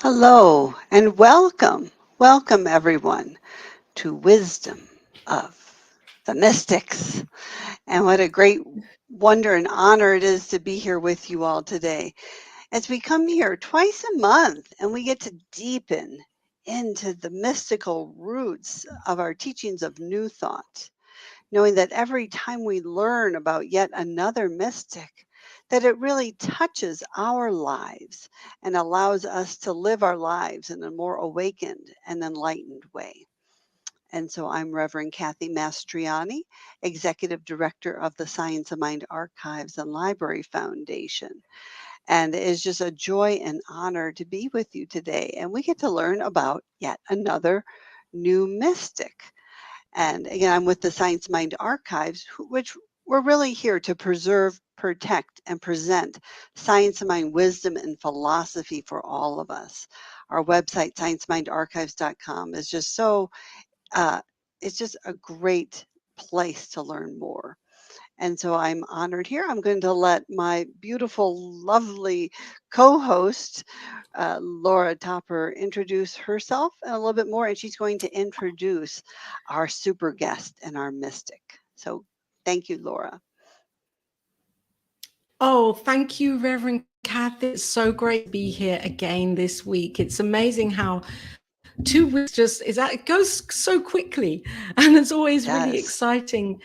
Hello and welcome everyone to Wisdom of the Mystics. And what a great wonder and honor it is to be here with you all today as we come here twice a month and we get to deepen into the mystical roots of our teachings of New Thought, knowing that every time we learn about yet another mystic, that it really touches our lives and allows us to live our lives in a more awakened and enlightened way. And so I'm Reverend Kathy Mastroianni, Executive Director of the Science of Mind Archives and Library Foundation. And it is just a joy and honor to be with you today. And we get to learn about yet another new mystic. And again, I'm with the Science Mind Archives, which we're really here to preserve, protect, and present science of mind wisdom and philosophy for all of us. Our website, sciencemindarchives.com, is just so, it's just a great place to learn more. And so I'm honored here. I'm going to let my beautiful, lovely co-host, Laura Topper, introduce herself and a little bit more, and she's going to introduce our super guest and our mystic. So thank you, Laura. Oh, thank you, Reverend Kathy. It's so great to be here again this week. It's amazing how 2 weeks it goes so quickly, and it's always really exciting.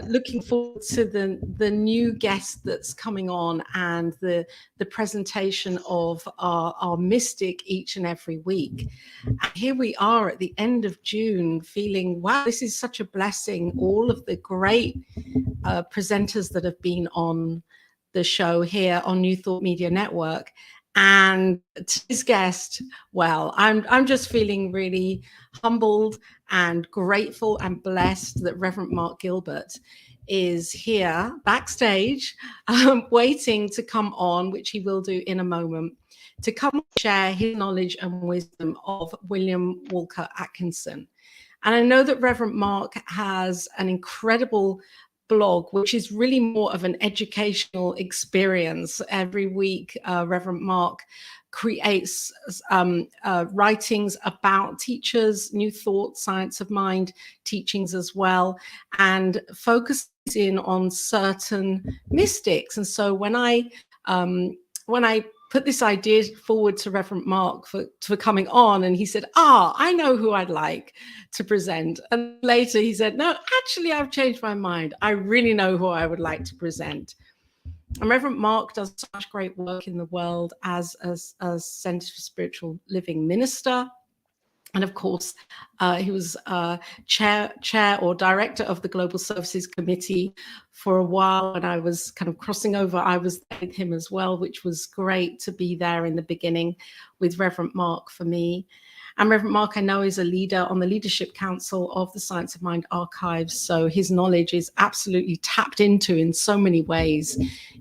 Looking forward to the new guest that's coming on and the presentation of our mystic each and every week. And here we are at the end of June, feeling wow, this is such a blessing. All of the great presenters that have been on the show here on New Thought Media Network. And today's guest, well, I'm just feeling really humbled and grateful and blessed that Reverend Mark Gilbert is here backstage, waiting to come on, which he will do in a moment, to come share his knowledge and wisdom of William Walker Atkinson. And I know that Reverend Mark has an incredible blog, which is really more of an educational experience. Every week, Reverend Mark creates writings about teachers, New Thought, Science of Mind teachings as well, and focuses in on certain mystics. And so when I put this idea forward to Reverend Mark for coming on, and he said, I know who I'd like to present. And later he said, no, actually, I've changed my mind. I really know who I would like to present. And Reverend Mark does such great work in the world as Center for Spiritual Living minister. And of course, he was chair or director of the Global Services Committee for a while. And I was kind of crossing over. I was there with him as well, which was great to be there in the beginning with Reverend Mark for me. And Reverend Mark, I know, is a leader on the Leadership Council of the Science of Mind Archives. So his knowledge is absolutely tapped into in so many ways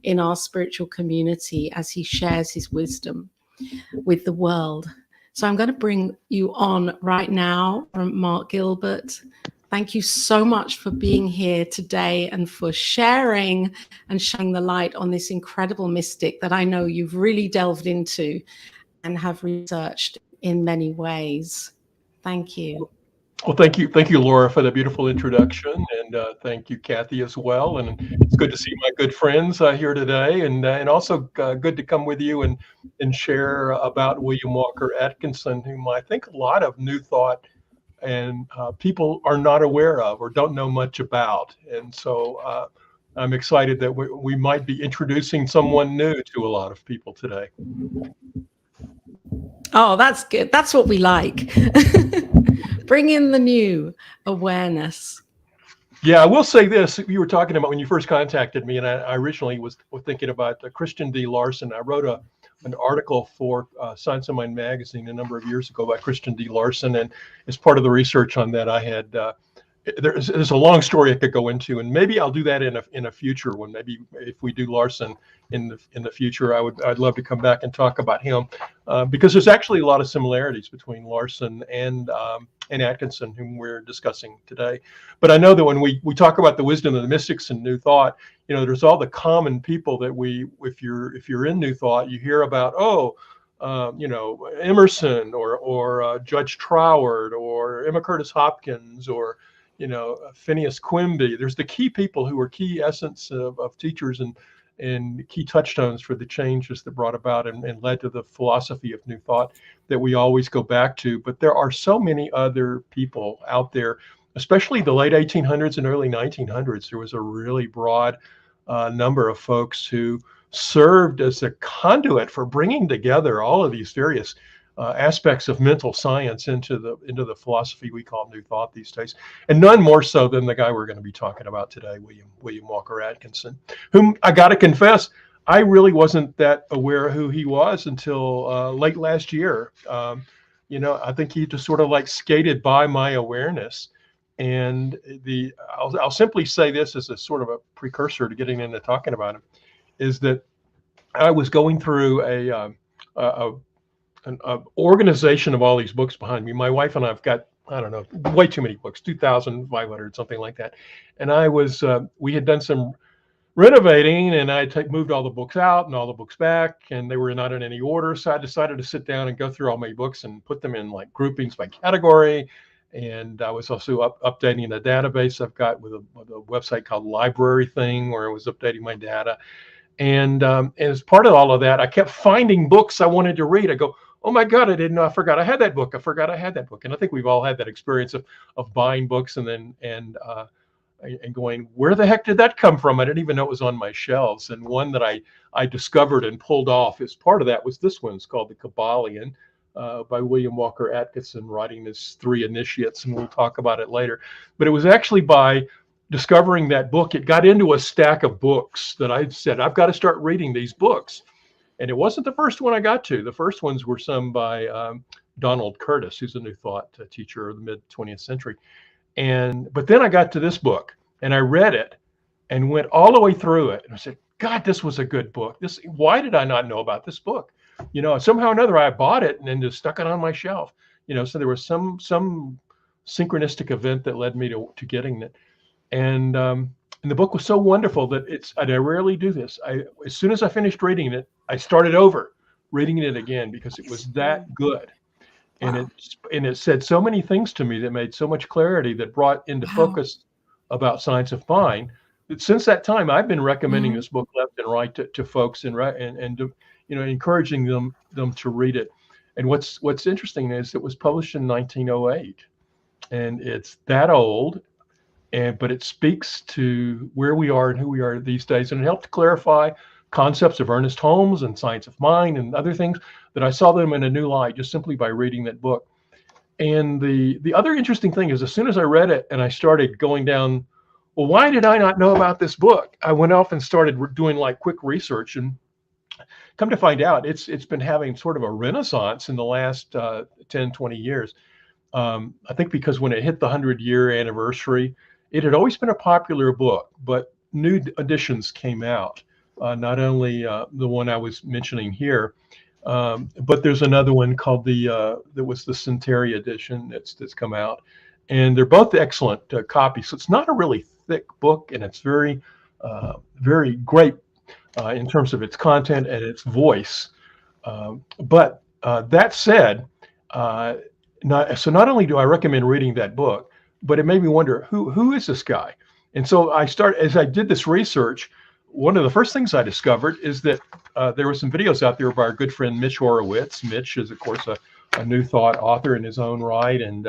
in our spiritual community as he shares his wisdom with the world. So I'm going to bring you on right now, Mark Gilbert. Thank you so much for being here today and for sharing and shining the light on this incredible mystic that I know you've really delved into and have researched in many ways. Thank you. Well, thank you, Laura, for the beautiful introduction, and thank you, Kathy, as well. And it's good to see my good friends here today, and also good to come with you and share about William Walker Atkinson, whom I think a lot of New Thought people are not aware of or don't know much about. And so I'm excited that we might be introducing someone new to a lot of people today. Oh, that's good. That's what we like. Bring in the new awareness. Yeah, I will say this. You were talking about when you first contacted me, and I originally was thinking about Christian D. Larson. I wrote an article for Science of Mind magazine a number of years ago by Christian D. Larson, and as part of the research on that, I had there's a long story I could go into, and maybe I'll do that in a future one. Maybe if we do Larson in the future, I'd love to come back and talk about him because there's actually a lot of similarities between Larson and Atkinson, whom we're discussing today. But I know that when we talk about the wisdom of the mystics and New Thought, there's all the common people that if you're in New Thought, you hear about, Emerson or Judge Troward or Emma Curtis Hopkins or Phineas Quimby. There's the key people who are key essence of teachers and key touchstones for the changes that brought about and led to the philosophy of New Thought that we always go back to. But there are so many other people out there, especially the late 1800s and early 1900s. There was a really broad number of folks who served as a conduit for bringing together all of these various aspects of mental science into the philosophy we call New Thought these days, and none more so than the guy we're going to be talking about today, William Walker Atkinson, whom I got to confess, I really wasn't that aware of who he was until late last year. I think he just sort of like skated by my awareness, and I'll simply say this as a sort of a precursor to getting into talking about him, is that I was going through an organization of all these books behind me. My wife and I've got, I don't know, way too many books, 2,500, something like that. And we had done some renovating, and I moved all the books out and all the books back, and they were not in any order. So I decided to sit down and go through all my books and put them in like groupings by category. And I was also updating a database I've got with a website called Library Thing, where I was updating my data. And as part of all of that, I kept finding books I wanted to read. I go, oh my God, I didn't know. I forgot I had that book. I forgot I had that book. And I think we've all had that experience of buying books and going, where the heck did that come from? I didn't even know it was on my shelves. And one that I discovered and pulled off as part of that was this one. It's called The Kabbalion by William Walker Atkinson, writing his 3 initiates, and we'll talk about it later. But it was actually by discovering that book, it got into a stack of books that I said, I've got to start reading these books. And it wasn't the first one I got to. The first ones were some by Donald Curtis, who's a New Thought teacher of the mid-20th century. But then I got to this book, and I read it and went all the way through it. And I said, God, this was a good book. Why did I not know about this book? Somehow or another, I bought it and then just stuck it on my shelf. So there was some synchronistic event that led me to getting it. And the book was so wonderful that I rarely do this. As soon as I finished reading it, I started over reading it again because it was that good. And it said so many things to me that made so much clarity, that brought into focus about Science of Mind. That since that time, I've been recommending this book left and right to folks and encouraging them to read it. And what's interesting is it was published in 1908, and it's that old. But it speaks to where we are and who we are these days. And it helped clarify concepts of Ernest Holmes and Science of Mind and other things that I saw them in a new light just simply by reading that book. And the other interesting thing is, as soon as I read it and I started going down, well, why did I not know about this book? I went off and started doing like quick research, and come to find out, it's been having sort of a renaissance in the last 10, 20 years. I think because when it hit the 100-year anniversary, it had always been a popular book, but new editions came out. Not only the one I was mentioning here, but there's another one called that was the Centenary edition that's come out, and they're both excellent copies. So it's not a really thick book, and it's very, very great in terms of its content and its voice. But that said, not only do I recommend reading that book, but it made me wonder, who is this guy? And so as I did this research, one of the first things I discovered is that there were some videos out there by our good friend Mitch Horowitz. Mitch is, of course, a New Thought author in his own right, and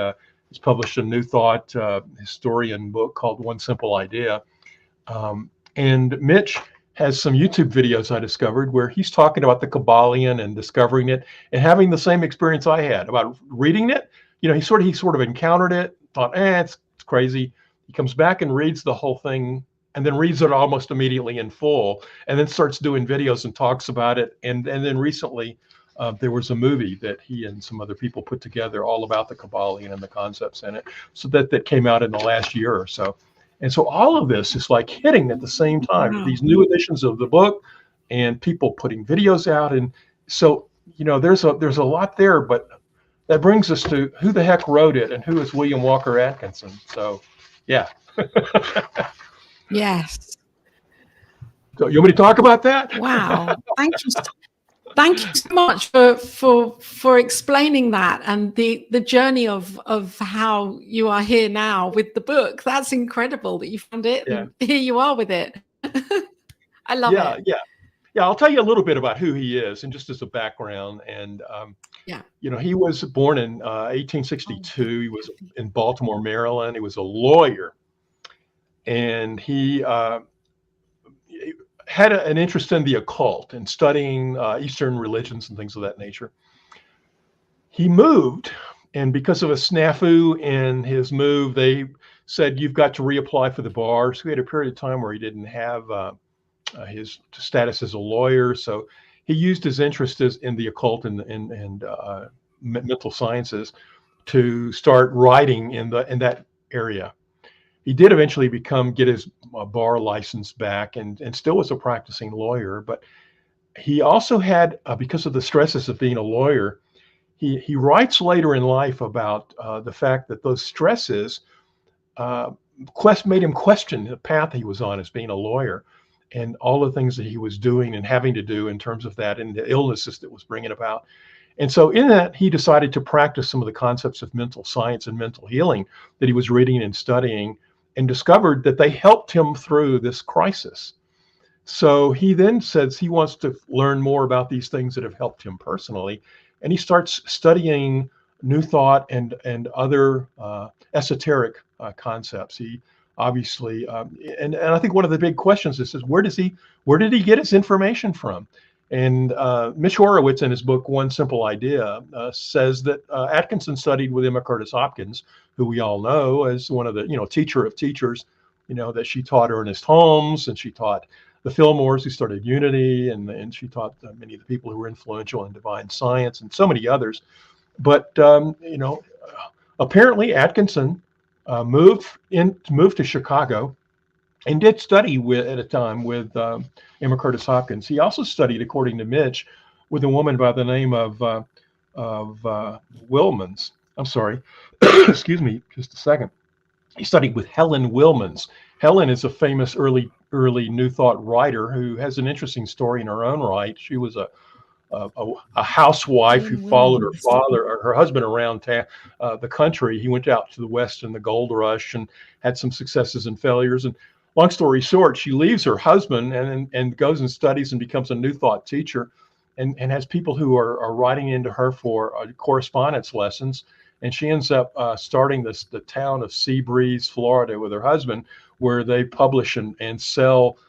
He's published a New Thought historian book called One Simple Idea. And Mitch has some YouTube videos I discovered where he's talking about the Kybalion and discovering it and having the same experience I had about reading it. You know, he sort of encountered it, thought, it's crazy. He comes back and reads the whole thing and then reads it almost immediately in full, and then starts doing videos and talks about it. And then recently there was a movie that he and some other people put together all about the Kybalion and the concepts in it. So that came out in the last year or so. And so all of this is like hitting at the same time, Wow. these new editions of the book and people putting videos out. And so, you know, there's a lot there, but that brings us to who the heck wrote it and who is William Walker Atkinson. So, yeah. Yes. So you want me to talk about that? Wow. Thank you so much for explaining that and the journey of how you are here now with the book. That's incredible that you found it. Yeah. And here you are with it. I love it. Yeah. I'll tell you a little bit about who he is, and just as a background. And you know, he was born in 1862. He was in Baltimore, Maryland. He was a lawyer, and he had an interest in the occult and studying Eastern religions and things of that nature. He moved, and because of a snafu in his move, they said, you've got to reapply for the bar. So he had a period of time where he didn't have his status as a lawyer. So he used his interest in the occult and mental sciences to start writing in that area. He did eventually get his bar license back and still was a practicing lawyer. But he also had, because of the stresses of being a lawyer, he writes later in life about the fact that those stresses made him question the path he was on as being a lawyer and all the things that he was doing and having to do in terms of that and the illnesses that was bringing about. And so in that, he decided to practice some of the concepts of mental science and mental healing that he was reading and studying, and discovered that they helped him through this crisis. So he then says he wants to learn more about these things that have helped him personally. And he starts studying New Thought and other esoteric concepts. He obviously, and I think one of the big questions is where did he get his information from? And Mitch Horowitz in his book, One Simple Idea, says that Atkinson studied with Emma Curtis Hopkins, who we all know as one of the, teacher of teachers, that she taught Ernest Holmes, and she taught the Fillmores who started Unity, and she taught many of the people who were influential in divine science and so many others. But, apparently Atkinson moved to Chicago and did study at a time with Emma Curtis Hopkins. He also studied, according to Mitch, with a woman by the name of Wilmans. I'm sorry, excuse me, just a second. He studied with Helen Wilmans. Helen is a famous early New Thought writer who has an interesting story in her own right. She was a housewife who followed her father or her husband around the country. He went out to the West in the gold rush and had some successes and failures. And long story short, she leaves her husband and goes and studies and becomes a New Thought teacher, and has people who are writing into her for correspondence lessons. And she ends up starting the town of Seabreeze, Florida, with her husband, where they publish and sell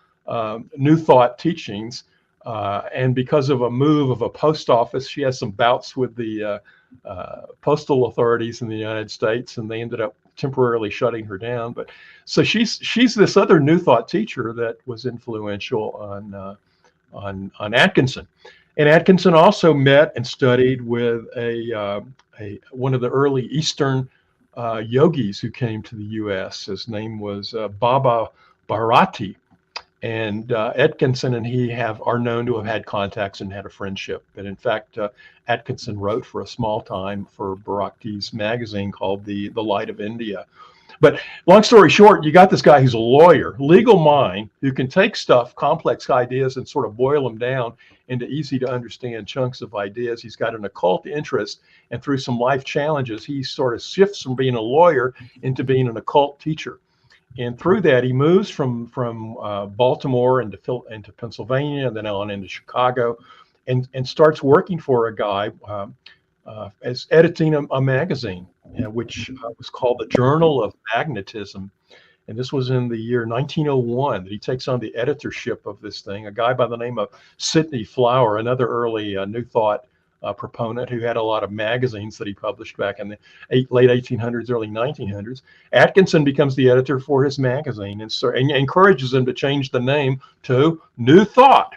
New Thought teachings. And because of a move of a post office, she has some bouts with the postal authorities in the United States, and they ended up temporarily shutting her down. But so she's this other New Thought teacher that was influential on Atkinson. And Atkinson also met and studied with one of the early Eastern yogis who came to the U.S. His name was Baba Bharati. And Atkinson and he are known to have had contacts and had a friendship. And in fact, Atkinson wrote for a small time for Bharati's magazine called The Light of India. But long story short, you got this guy who's a lawyer, legal mind, who can take complex ideas, and sort of boil them down into easy to understand chunks of ideas. He's got an occult interest, and through some life challenges, he sort of shifts from being a lawyer into being an occult teacher. And through that, he moves from Baltimore into Pennsylvania, and then on into Chicago, and starts working for a guy as editing a magazine. which was called the Journal of Magnetism. And this was in the year 1901 that he takes on the editorship of this thing. A guy by the name of Sidney Flower, another early New Thought proponent who had a lot of magazines that he published back in the late 1800s, early 1900s. Atkinson becomes the editor for his magazine and encourages him to change the name to New Thought.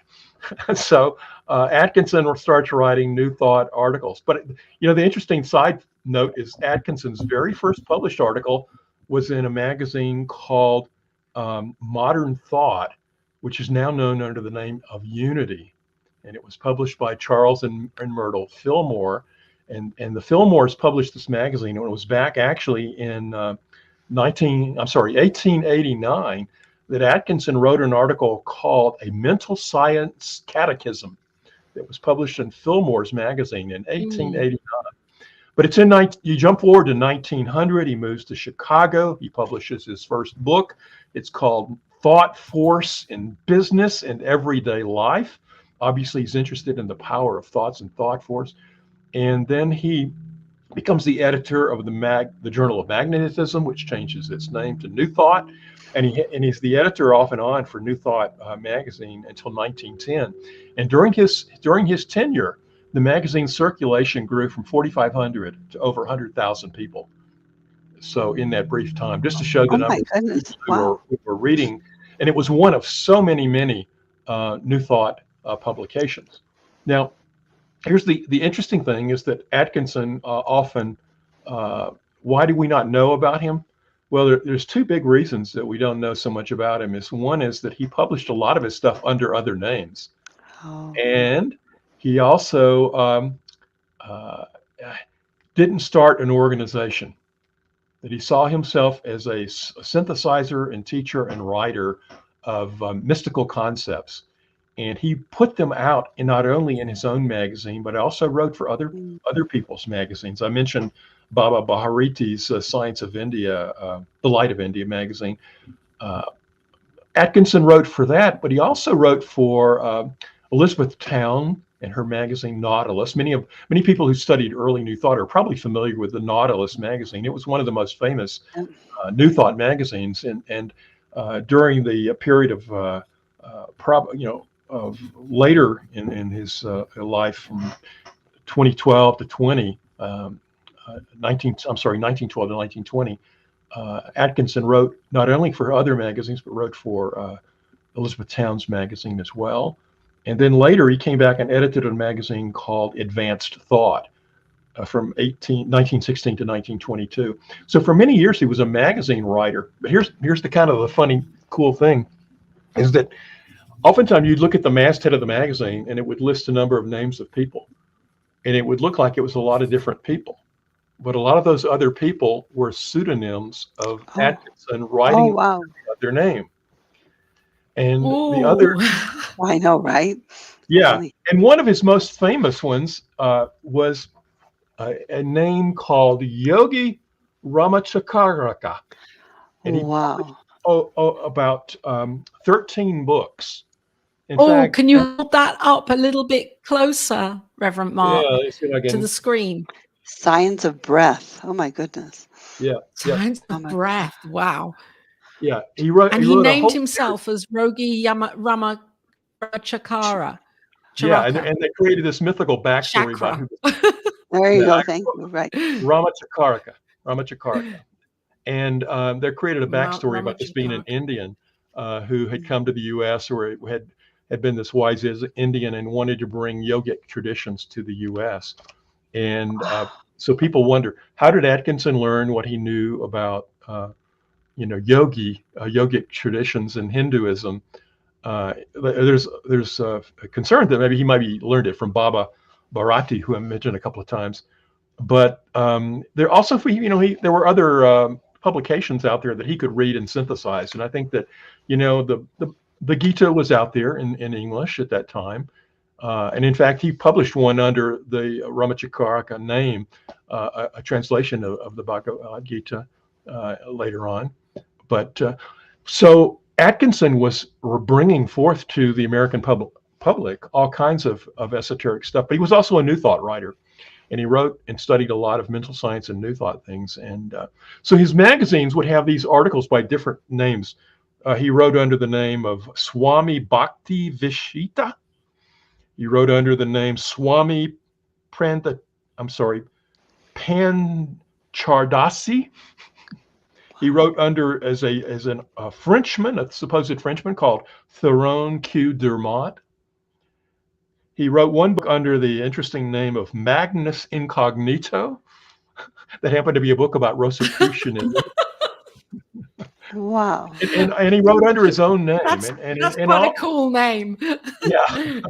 So Atkinson starts writing New Thought articles. But the interesting side note is Atkinson's very first published article was in a magazine called Modern Thought, which is now known under the name of Unity. And it was published by Charles and Myrtle Fillmore. And the Fillmores published this magazine when it was back actually in 1889, that Atkinson wrote an article called A Mental Science Catechism that was published in Fillmore's magazine in 1889. But it's you jump forward to 1900, he moves to Chicago. He publishes his first book. It's called Thought Force in Business and Everyday Life. Obviously, he's interested in the power of thoughts and thought force. And then he becomes the editor of the Journal of Magnetism, which changes its name to New Thought. And he's the editor off and on for New Thought magazine until 1910. And during his tenure, the magazine's circulation grew from 4,500 to over 100,000 people. So in that brief time, just to show the number who were reading. And it was one of so many New Thought publications. Now, here's the interesting thing is that Atkinson often, why do we not know about him? Well, there's two big reasons that we don't know so much about him. One is that he published a lot of his stuff under other names. And he also didn't start an organization. That he saw himself as a synthesizer and teacher and writer of mystical concepts. And he put them out not only in his own magazine, but also wrote for other people's magazines. I mentioned Baba Bharati's Science of India, The Light of India magazine. Atkinson wrote for that, but he also wrote for Elizabeth Towne and her magazine Nautilus. Many people who studied early New Thought are probably familiar with the Nautilus magazine. It was one of the most famous New Thought magazines, and during the period of later in his life, from 1912 to 1920, Atkinson wrote not only for other magazines, but wrote for Elizabeth Towne's magazine as well. And then later he came back and edited a magazine called Advanced Thought from 1916 to 1922. So for many years he was a magazine writer. But here's the kind of the funny, cool thing is that oftentimes you'd look at the masthead of the magazine and it would list a number of names of people. And it would look like it was a lot of different people. But a lot of those other people were pseudonyms of Atkinson writing their name. And the other... I know, right? Yeah. And one of his most famous ones was a name called Yogi Ramachakaraka. And he published about 13 books. In fact, can you hold that up a little bit closer, Reverend Mark, to the screen? Science of Breath. Oh my goodness. Yeah. Science of Breath. Wow. Yeah. He wrote named himself as Yogi Ramachakara. Yeah, and they created this mythical backstory about who. There you go. Thank you. Right. Ramachakaraka. And they created a backstory about this being an Indian who had come to the U.S. or had been this wise Indian and wanted to bring yogic traditions to the U.S. And so people wonder, how did Atkinson learn what he knew about yogic traditions in Hinduism? There's a concern that maybe he might be learned it from Baba Bharati, who I mentioned a couple of times. But there also, there were other publications out there that he could read and synthesize. And I think that, the Gita was out there in English at that time. And in fact, he published one under the Ramachakaraka name, a translation of the Bhagavad Gita later on. But so Atkinson was bringing forth to the American public all kinds of esoteric stuff, but he was also a New Thought writer. and he wrote and studied a lot of mental science and New Thought things. And so his magazines would have these articles by different names. He wrote under the name of Swami Bhakti Vishita. He wrote under the name Swami Panchardasi. He wrote under as a Frenchman, a supposed Frenchman called Theron Q. Dermot. He wrote one book under the interesting name of Magnus Incognito. That happened to be a book about Rosicrucianism. Wow. And he wrote under his own name. That's quite a cool name. Yeah.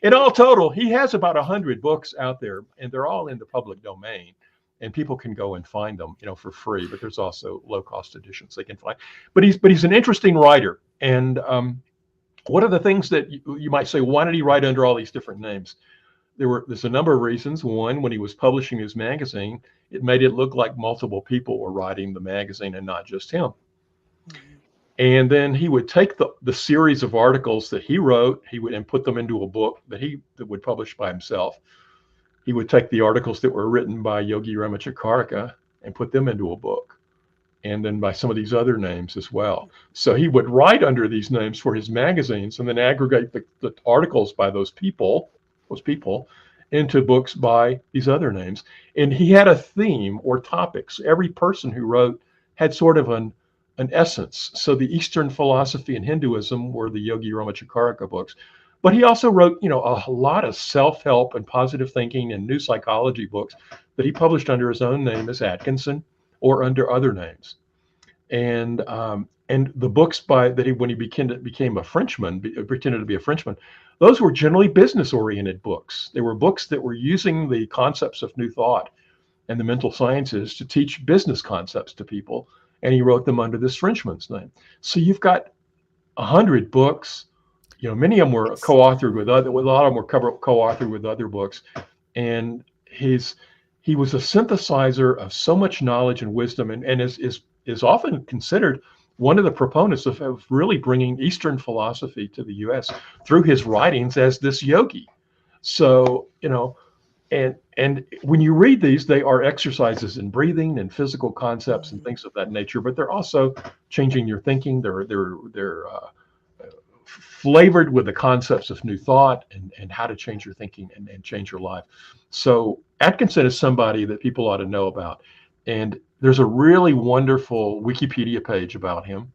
In all total, he has about 100 books out there, and they're all in the public domain. And people can go and find them, for free. But there's also low-cost editions they can find. But he's an interesting writer. And one of the things that you might say, why did he write under all these different names? There's a number of reasons. One, when he was publishing his magazine, it made it look like multiple people were writing the magazine and not just him. And then he would take the series of articles that he wrote, and put them into a book that would publish by himself. He would take the articles that were written by Yogi Ramachakarika and put them into a book, and then by some of these other names as well. So he would write under these names for his magazines and then aggregate the articles by those people into books by these other names. And he had a theme or topics. Every person who wrote had sort of an essence. So the Eastern philosophy and Hinduism were the Yogi Ramachakarika books. But he also wrote, a lot of self-help and positive thinking and new psychology books that he published under his own name as Atkinson or under other names. And the books when he became a Frenchman, pretended to be a Frenchman, those were generally business-oriented books. They were books that were using the concepts of New Thought and the mental sciences to teach business concepts to people. And he wrote them under this Frenchman's name. So you've got 100 books. Many of them were co-authored with other. A lot of them were co-authored with other books. And he was a synthesizer of so much knowledge and wisdom, and is often considered one of the proponents of really bringing Eastern philosophy to the U.S. through his writings as this yogi. So, and when you read these, they are exercises in breathing and physical concepts and things of that nature, but they're also changing your thinking. They're flavored with the concepts of New Thought and how to change your thinking and change your life. So Atkinson is somebody that people ought to know about. And there's a really wonderful Wikipedia page about him.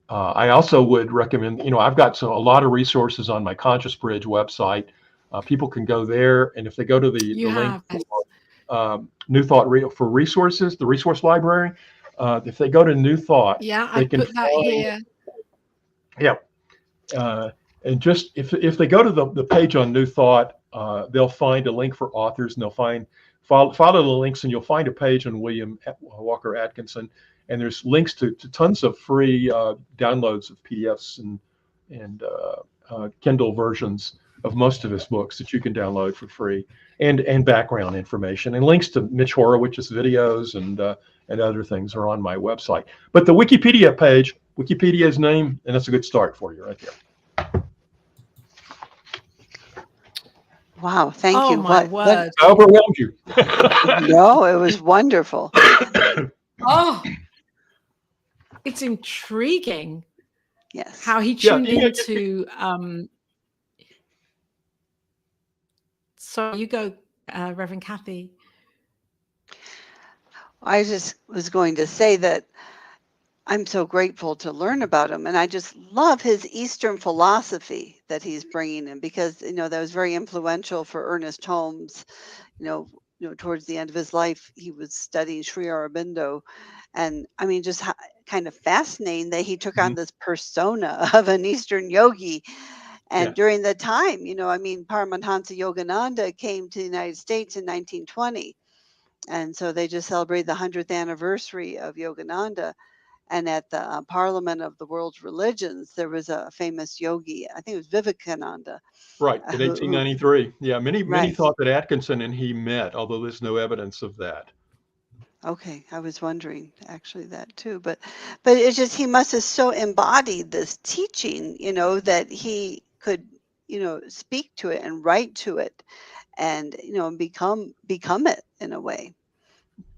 I also would recommend, I've got a lot of resources on my Conscious Bridge website. People can go there, and if they go to the link for New Thought for resources, the resource library, if they go to New Thought, I put that here. Yeah. And just if they go to the page on New Thought, they'll find a link for authors, and they'll follow the links, and you'll find a page on William Walker Atkinson. And there's links to tons of free downloads of PDFs and Kindle versions of most of his books that you can download for free, and background information, and links to Mitch Horowitz's videos and other things are on my website. But the Wikipedia page, Wikipedia's name, and that's a good start for you right there. Wow, thank you. My word. I overwhelmed you. No, it was wonderful. Oh, it's intriguing. Yes. How he tuned into so you go, Reverend Kathy. I just was going to say that I'm so grateful to learn about him, and I just love his Eastern philosophy that he's bringing in, because that was very influential for Ernest Holmes. Towards the end of his life, he was studying Sri Aurobindo, and I mean, just kind of fascinating that he took on this persona of an Eastern yogi. And during the time, Paramahansa Yogananda came to the United States in 1920. And so they just celebrated the 100th anniversary of Yogananda. And at the Parliament of the World's Religions, there was a famous yogi, I think it was Vivekananda. Right, in 1893. Yeah, many thought that Atkinson and he met, although there's no evidence of that. Okay, I was wondering actually that too, but it's just he must have so embodied this teaching, that he could, speak to it and write to it, and become it in a way.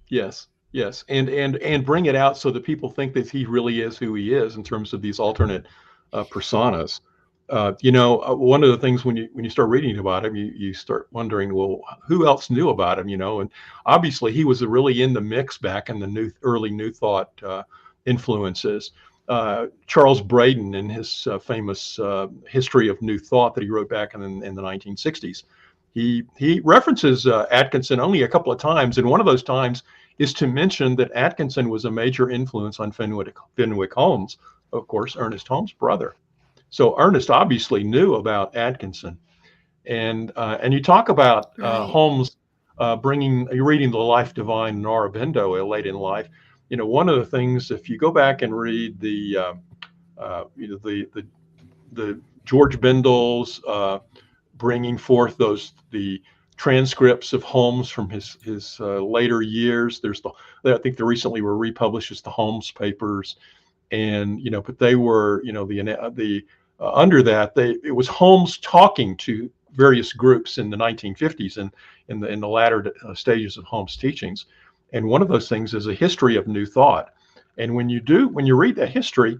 Yes, yes, and bring it out so that people think that he really is who he is in terms of these alternate personas. One of the things when you start reading about him, you start wondering, well, who else knew about him? And obviously he was really in the mix back in the early New Thought influences. Charles Braden, in his famous History of New Thought that he wrote back in the 1960s, he references Atkinson only a couple of times, and one of those times is to mention that Atkinson was a major influence on Fenwick Holmes, of course, Ernest Holmes' brother. So Ernest obviously knew about Atkinson, and you talk about Holmes you're reading The Life Divine and Aurobindo late in life. One of the things, if you go back and read the George Bindle's bringing forth the transcripts of Holmes from his later years. I think they recently were republished as the Holmes Papers, and but they were under that it was Holmes talking to various groups in the 1950s and in the latter stages of Holmes' teachings, and one of those things is a history of New Thought. And when you read that history,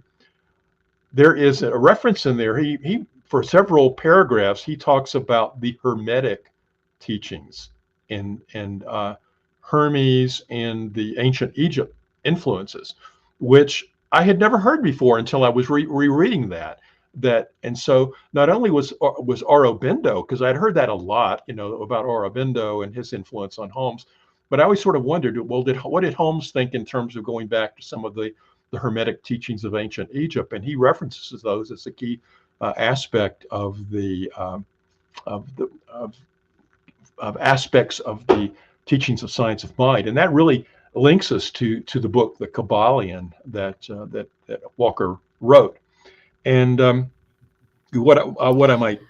there is a reference in there. He for several paragraphs he talks about the Hermetic teachings and Hermes and the ancient Egypt influences, which I had never heard before until I was rereading that. And so not only was Aurobindo, because I'd heard that a lot, about Aurobindo and his influence on Holmes, but I always sort of wondered, well, what did Holmes think in terms of going back to some of the Hermetic teachings of ancient Egypt? And he references those as a key aspect of aspects of the teachings of science of mind, and that really links us to the book The Kybalion that Walker wrote. And what I might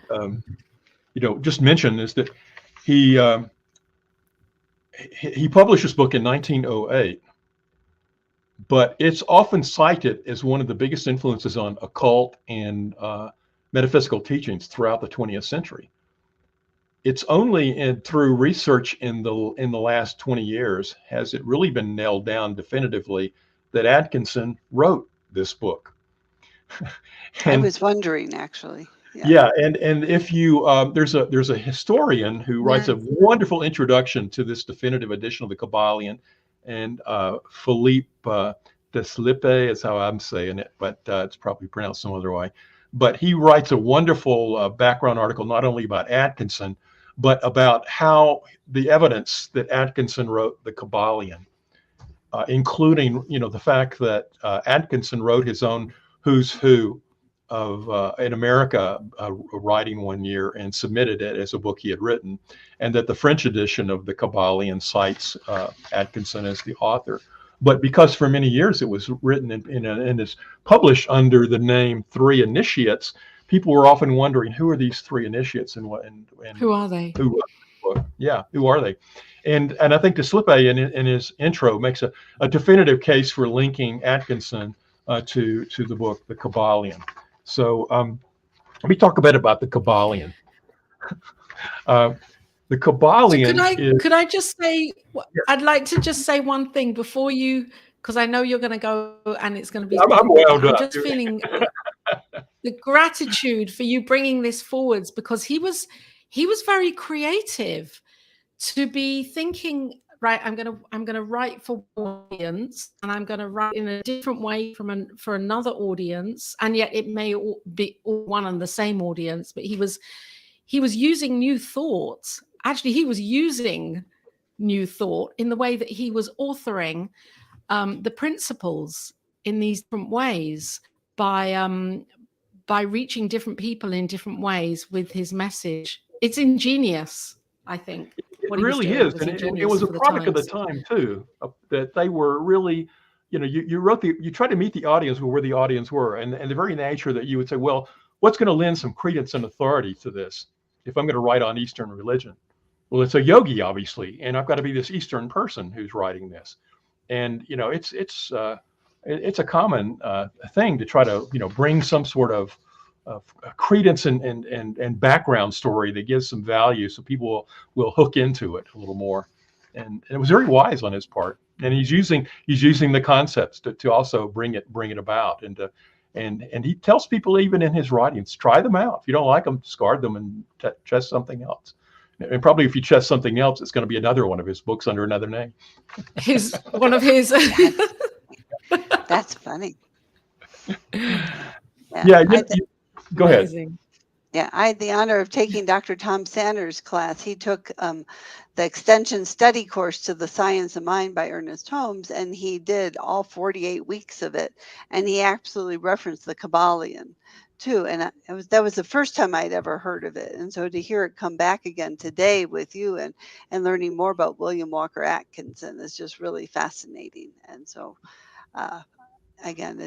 just mention is that he published this book in 1908, but it's often cited as one of the biggest influences on occult and metaphysical teachings throughout the 20th century. It's only through research in the last 20 years has it really been nailed down definitively that Atkinson wrote this book. I was wondering, actually. Yeah, and if you there's a historian who writes a wonderful introduction to this definitive edition of the Kybalion, and Philippe Deslippe is how I'm saying it, but it's probably pronounced some other way. But he writes a wonderful background article not only about Atkinson, but about how the evidence that Atkinson wrote the Kybalion, including the fact that Atkinson wrote his own Who's Who of in America writing one year and submitted it as a book he had written, and that the French edition of the Kybalion cites Atkinson as the author. But because for many years it was written and is published under the name Three Initiates, people were often wondering, who are these three initiates and who are they? Who are they? And I think Deslippe in his intro makes a definitive case for linking Atkinson to the book The Kybalion. So let me talk a bit about the Kybalion. The Kybalion. So could I just say? Yeah. I'd like to just say one thing before you, because I know you're going to go and it's going to be. I'm just feeling the gratitude for you bringing this forwards, because he was very creative to be thinking. Right, I'm gonna write for one audience, and I'm gonna write in a different way for another audience, and yet it may be all one and the same audience. But he was using new thoughts. Actually, he was using new thought in the way that he was authoring the principles in these different ways by reaching different people in different ways with his message. It's ingenious, I think. It really is, and it was a product of the time too. That they were really, you try to meet the audience where the audience were, and the very nature that you would say, well, what's going to lend some credence and authority to this if I'm going to write on Eastern religion? Well, it's a yogi, obviously, and I've got to be this Eastern person who's writing this, and it's a common thing to try to bring some sort of credence and background story that gives some value, so people will hook into it a little more. And it was very wise on his part. And he's using the concepts to also bring it about, and he tells people, even in his writings, try them out. If you don't like them, discard them and test something else. And probably if you test something else, it's going to be another one of his books under another name. One of his. That's funny. Yeah, go ahead. Yeah, I had the honor of taking Dr. Tom Sanders' class. He took the extension study course to The Science of Mind by Ernest Holmes, and he did all 48 weeks of it. And he absolutely referenced the Kabbalion too. And that was the first time I'd ever heard of it. And so to hear it come back again today with you and learning more about William Walker Atkinson is just really fascinating. And so again,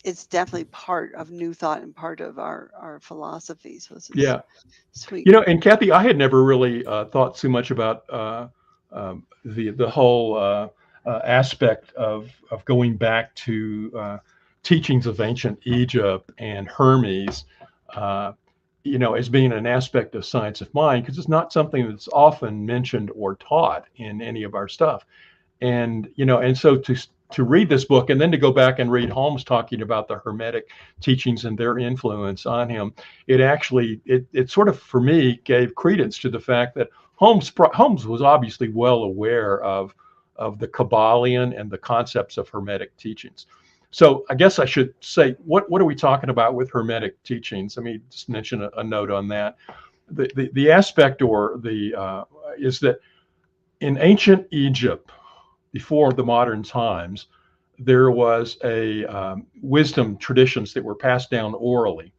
it's definitely part of New Thought and part of our philosophy. So this is sweet. And Kathy, I had never really thought too much about the whole aspect of going back to teachings of ancient Egypt and Hermes, as being an aspect of science of mind, because it's not something that's often mentioned or taught in any of our stuff. And so to read this book and then to go back and read Holmes talking about the Hermetic teachings and their influence on him, it sort of, for me, gave credence to the fact that Holmes was obviously well aware of the Kabbalion and the concepts of Hermetic teachings. So I guess I should say, what are we talking about with Hermetic teachings? Let me just mention a note on that. The aspect is that in ancient Egypt, before the modern times, there was a wisdom traditions that were passed down orally.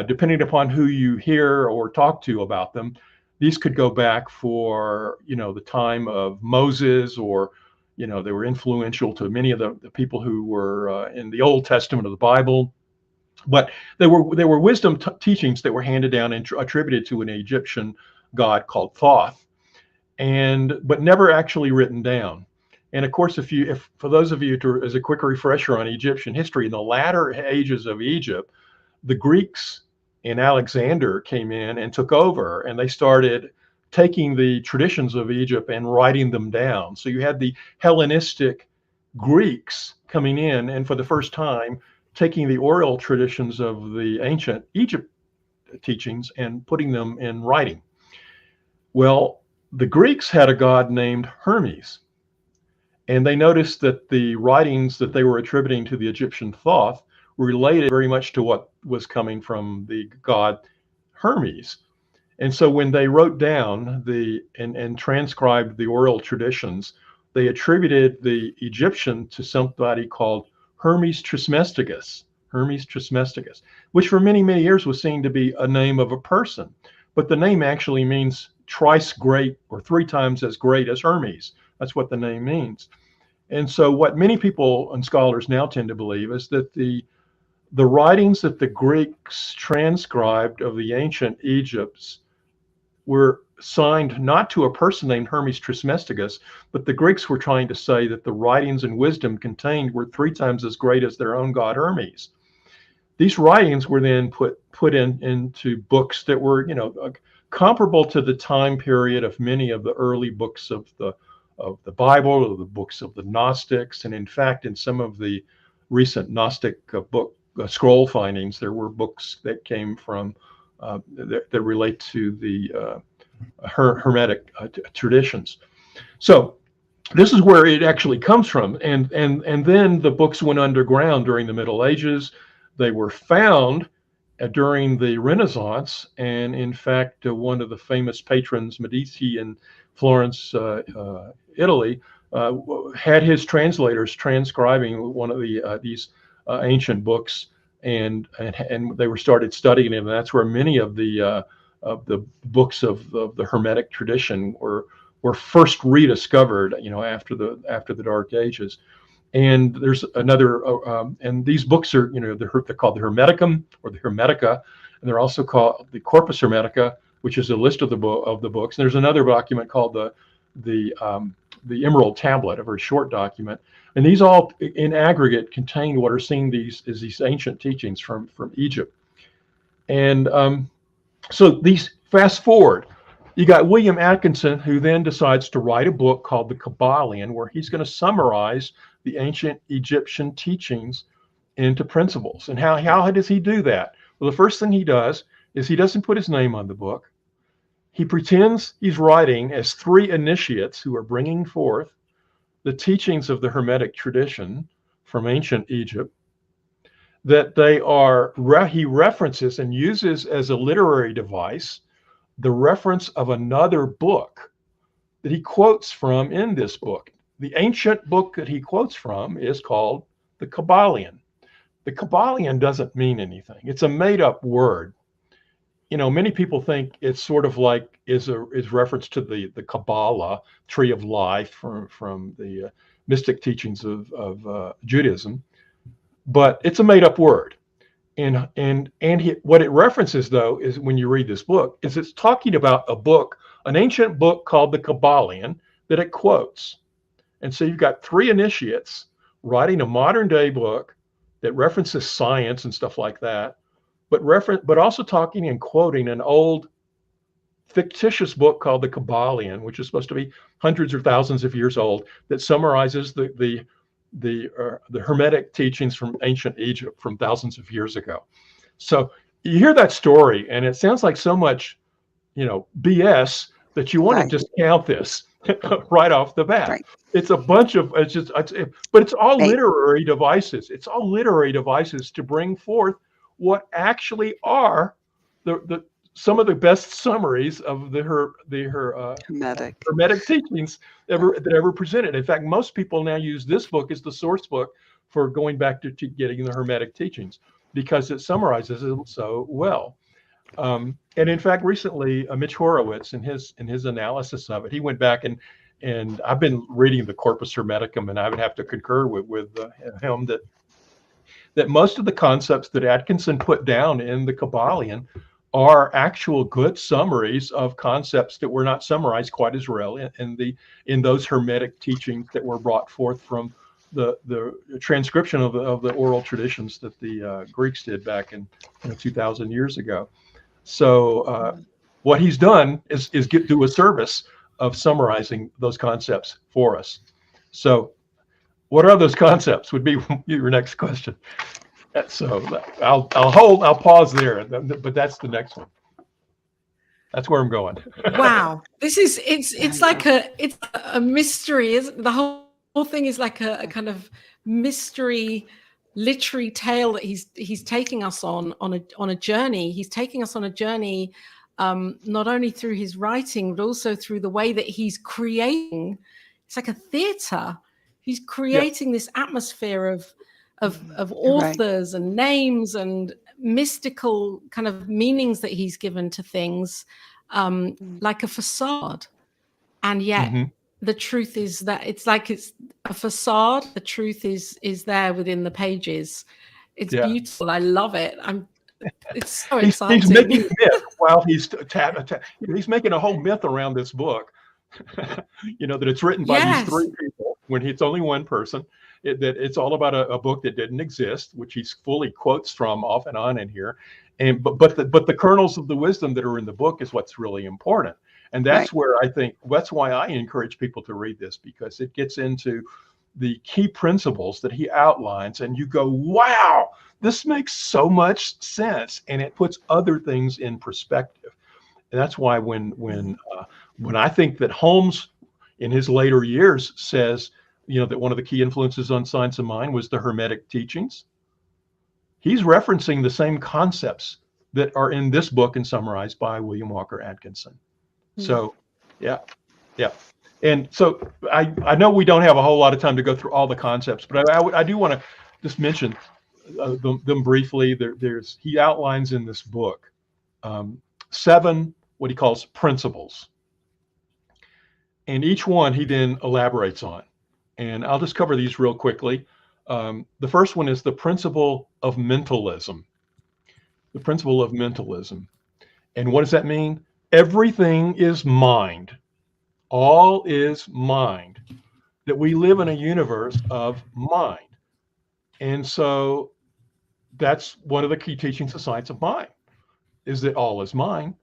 Depending upon who you hear or talk to about them, these could go back for the time of Moses, or they were influential to many of the people who were in the Old Testament of the Bible. But they were wisdom teachings that were handed down and attributed to an Egyptian god called Thoth, but never actually written down. And of course, if for those of you, as a quick refresher on Egyptian history, in the latter ages of Egypt, the Greeks and Alexander came in and took over, and they started taking the traditions of Egypt and writing them down. So you had the Hellenistic Greeks coming in, and for the first time, taking the oral traditions of the ancient Egypt teachings and putting them in writing. Well, the Greeks had a god named Hermes. And they noticed that the writings that they were attributing to the Egyptian Thoth related very much to what was coming from the god Hermes. And so when they wrote down and transcribed the oral traditions, they attributed the Egyptian to somebody called Hermes Trismegistus, which for many, many years was seen to be a name of a person. But the name actually means thrice great, or 3 times as great as Hermes. That's what the name means. And so what many people and scholars now tend to believe is that the writings that the Greeks transcribed of the ancient Egypts were signed not to a person named Hermes Trismegistus, but the Greeks were trying to say that the writings and wisdom contained were 3 times as great as their own god Hermes. These writings were then put into books that were, comparable to the time period of many of the early books of the Bible, or the books of the Gnostics. And in fact, in some of the recent Gnostic book scroll findings, there were books that came from that relate to the Hermetic traditions. So this is where it actually comes from. And then the books went underground during the Middle Ages. They were found during the Renaissance, and in fact, one of the famous patrons, Medici in Florence, Italy, had his translators transcribing one of these ancient books, and they were started studying them. And that's where many of the books of the Hermetic tradition were first rediscovered, after the Dark Ages. And there's another, and these books are, they're called the Hermeticum or the Hermetica, and they're also called the Corpus Hermetica, which is a list of the books. And there's another document called the the Emerald Tablet, a very short document. And these all in aggregate contain what are seen as these ancient teachings from Egypt. And so these, fast forward, you got William Atkinson, who then decides to write a book called The Kabbalion, where he's going to summarize the ancient Egyptian teachings into principles. And how does he do that? Well, the first thing he does is he doesn't put his name on the book. He pretends he's writing as three initiates who are bringing forth the teachings of the Hermetic tradition from ancient Egypt, that they are, he references and uses as a literary device the reference of another book that he quotes from in this book. The ancient book that he quotes from is called the Kabbalion. The Kabbalion doesn't mean anything. It's a made-up word. You know, many people think it's sort of like is reference to the Kabbalah, tree of life from the mystic teachings of Judaism, but it's a made-up word. And what it references, though, is when you read this book, is it's talking about a book, an ancient book called the Kabbalion that it quotes. And so you've got three initiates writing a modern day book that references science and stuff like that, but also talking and quoting an old fictitious book called the Kabbalion, which is supposed to be hundreds or thousands of years old, that summarizes the Hermetic teachings from ancient Egypt from thousands of years ago. So you hear that story, and it sounds like so much, BS that you want to discount this right off the bat. Right. It's a bunch of but it's all literary devices. It's all literary devices to bring forth what actually are some of the best summaries of the Hermetic teachings that ever presented. In fact, most people now use this book as the source book for going back to getting the Hermetic teachings because it summarizes it so well. And in fact, recently, Mitch Horowitz, in his analysis of it, he went back and I've been reading the Corpus Hermeticum, and I would have to concur with him that most of the concepts that Atkinson put down in the Kabbalion are actual good summaries of concepts that were not summarized quite as well in those Hermetic teachings that were brought forth from the transcription of the oral traditions that the Greeks did back in 2,000 years ago. So what he's done is do a service of summarizing those concepts for us. So what are those concepts would be your next question. So I'll pause there, but that's the next one. That's where I'm going. Wow, it's like a mystery. The whole thing is like a kind of mystery literary tale that he's taking us on a journey. He's taking us on a journey, not only through his writing, but also through the way that he's creating. It's like a theater. He's creating this atmosphere of authors and names and mystical kind of meanings that he's given to things, like a facade. And yet the truth is that it's a facade. The truth is there within the pages. It's beautiful. I love it. It's so exciting. He's making myth while he's he's making a whole myth around this book. That it's written by these three people when it's only one person. That it's all about a book that didn't exist, which he fully quotes from off and on in here, but the kernels of the wisdom that are in the book is what's really important, and that's where I think that's why I encourage people to read this, because it gets into the key principles that he outlines, and you go, wow, this makes so much sense, and it puts other things in perspective, and that's why when I think that Holmes in his later years says, that one of the key influences on Science of Mind was the Hermetic teachings. He's referencing the same concepts that are in this book and summarized by William Walker Atkinson. So, yeah. And so I know we don't have a whole lot of time to go through all the concepts, but I do want to just mention them briefly. He outlines in this book 7 what he calls principles, and each one he then elaborates on. And I'll just cover these real quickly. The first one is the principle of mentalism. The principle of mentalism. And what does that mean? Everything is mind. All is mind. that we live in a universe of mind. And so that's one of the key teachings of science of mind, is that all is mind.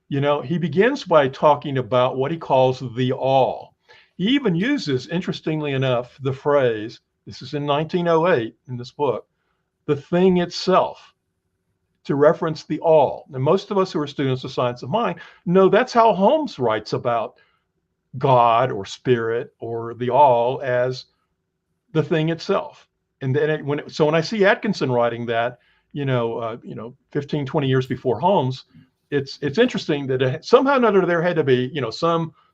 You know, he begins by talking about what he calls the all. He even uses, interestingly enough, the phrase, this is in 1908 in this book, the thing itself, to reference the all. And most of us who are students of science of mind know that's how Holmes writes about God or spirit or the all, as the thing itself. And then when I see Atkinson writing that, 15, 20 years before Holmes, it's interesting that somehow or another there had to be,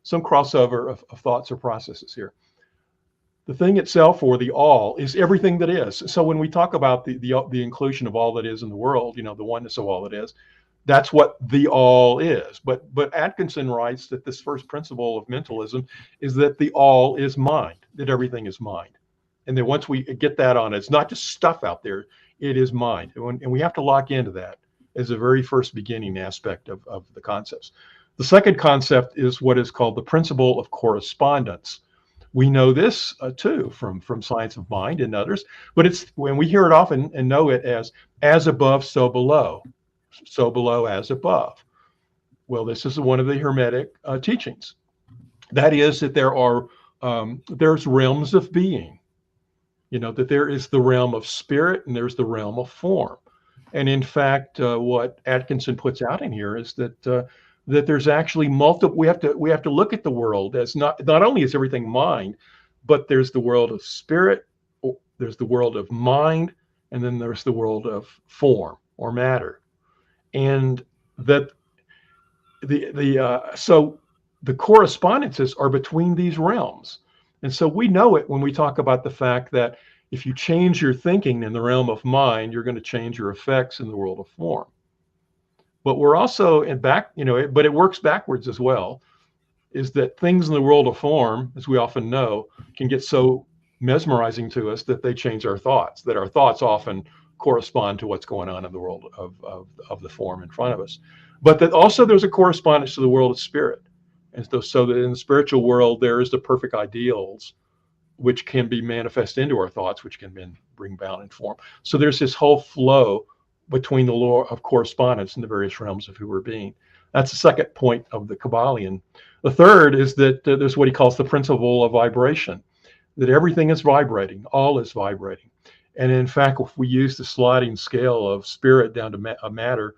some crossover of thoughts or processes here. The thing itself, or the all, is everything that is. So when we talk about the inclusion of all that is in the world, the oneness of all that is, that's what the all is. But Atkinson writes that this first principle of mentalism is that the all is mind, that everything is mind. And then once we get that on, it's not just stuff out there, it is mind. And we have to lock into that as a very first beginning aspect of the concepts. The second concept is what is called the principle of correspondence. We know this too from science of mind and others, but it's when we hear it often and know it as above, so below as above. Well, this is one of the Hermetic teachings. That is that there's realms of being. That there is the realm of spirit and there's the realm of form. And in fact, what Atkinson puts out in here is that there's actually multiple. We have to look at the world as not only is everything mind, but there's the world of spirit, there's the world of mind, and then there's the world of form or matter. And that so the correspondences are between these realms. And so we know it when we talk about the fact that if you change your thinking in the realm of mind, you're going to change your effects in the world of form. But we're also but it works backwards as well, is that things in the world of form, as we often know, can get so mesmerizing to us that they change our thoughts, that our thoughts often correspond to what's going on in the world of the form in front of us. But that also there's a correspondence to the world of spirit. And so that in the spiritual world, there is the perfect ideals, which can be manifest into our thoughts, which can then bring about in form. So there's this whole flow between the law of correspondence in the various realms of who we're being. That's the second point of the Kabbalion. The third is that there's what he calls the principle of vibration, that everything is vibrating, all is vibrating. And in fact, if we use the sliding scale of spirit down to matter,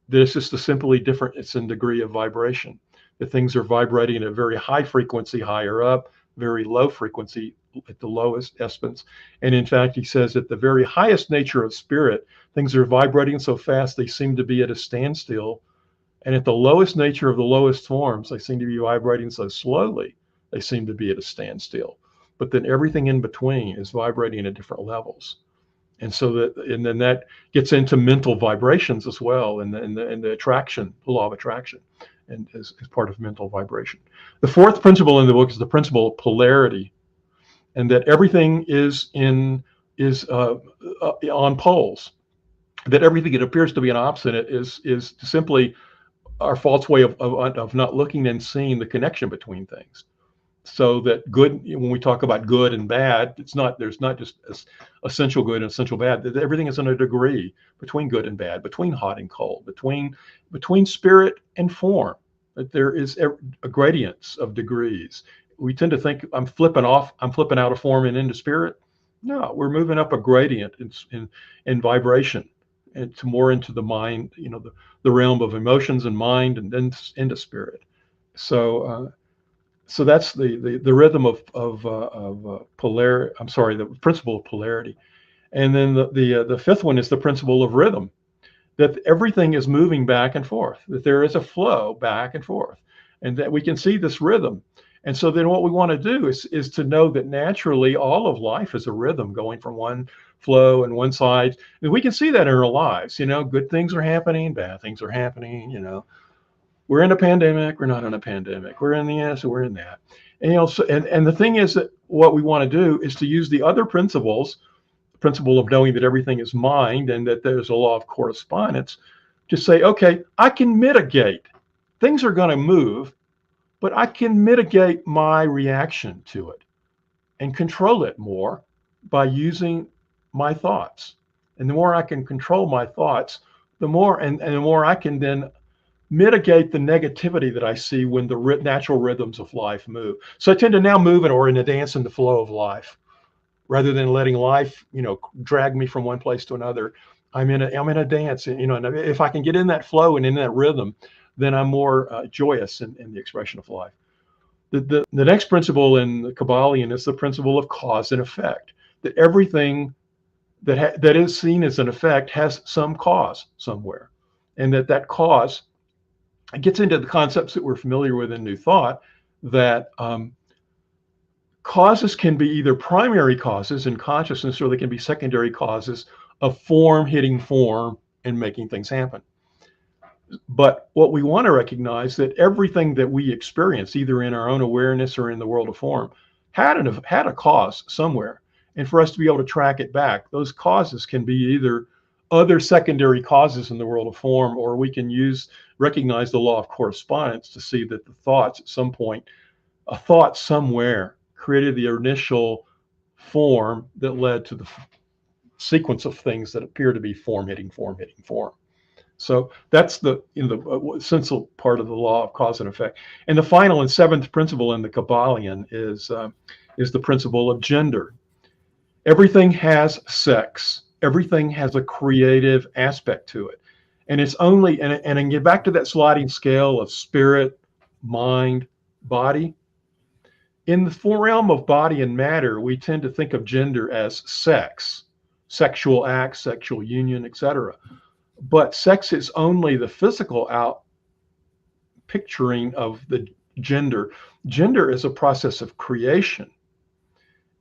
this is the simply different, it's in degree of vibration. The things are vibrating at a very high frequency higher up, very low frequency at the lowest essence. And in fact, he says at the very highest nature of spirit, things are vibrating so fast they seem to be at a standstill. And at the lowest nature of the lowest forms, they seem to be vibrating so slowly, they seem to be at a standstill. But then everything in between is vibrating at different levels. And so then that gets into mental vibrations as well, and the attraction, the law of attraction, and as part of mental vibration. The fourth principle in the book is the principle of polarity, and that everything is on poles. That everything that appears to be an opposite is simply our false way of not looking and seeing the connection between things. So that good, when we talk about good and bad, there's not just essential good and essential bad. Everything is in a degree between good and bad, between hot and cold, between spirit and form. That there is a gradients of degrees. We tend to think I'm flipping out of form and into spirit. No, we're moving up a gradient in vibration, and to more into the mind, the realm of emotions and mind, and then into spirit. So that's the rhythm of polarity. I'm sorry, the principle of polarity. And then the fifth one is the principle of rhythm, that everything is moving back and forth, that there is a flow back and forth, and that we can see this rhythm. And so then what we want to do is to know that naturally all of life is a rhythm going from one flow and one side. And we can see that in our lives. Good things are happening, bad things are happening, We're in a pandemic. We're not in a pandemic. We're in this. We're in that. And and the thing is that what we want to do is to use the other principles, the principle of knowing that everything is mind and that there's a law of correspondence, to say, okay, I can mitigate. Things are going to move, but I can mitigate my reaction to it. and control it more by using my thoughts. And the more I can control my thoughts, the more and the more I can then mitigate the negativity that I see when the natural rhythms of life move. So I tend to now move in a dance in the flow of life, rather than letting life, drag me from one place to another. I'm in a dance, and if I can get in that flow and in that rhythm, then I'm more joyous in the expression of life. The next principle in the Kabbalion is the principle of cause and effect. That everything that is seen as an effect has some cause somewhere, and that cause, it gets into the concepts that we're familiar with in New Thought, that causes can be either primary causes in consciousness, or they can be secondary causes of form hitting form and making things happen. But what we want to recognize, that everything that we experience, either in our own awareness or in the world of form, had a cause somewhere. And for us to be able to track it back, those causes can be either other secondary causes in the world of form, or we can recognize the law of correspondence to see that the thoughts at some point, a thought somewhere created the initial form that led to the sequence of things that appear to be form hitting form hitting form. So that's the essential part of the law of cause and effect. And the final and seventh principle in the Kabbalion is the principle of gender. Everything has sex. Everything has a creative aspect to it. And it's only, and get back to that sliding scale of spirit, mind, body. In the realm of body and matter, we tend to think of gender as sex, sexual acts, sexual union, etc. But sex is only the physical out picturing of the gender. Gender is a process of creation.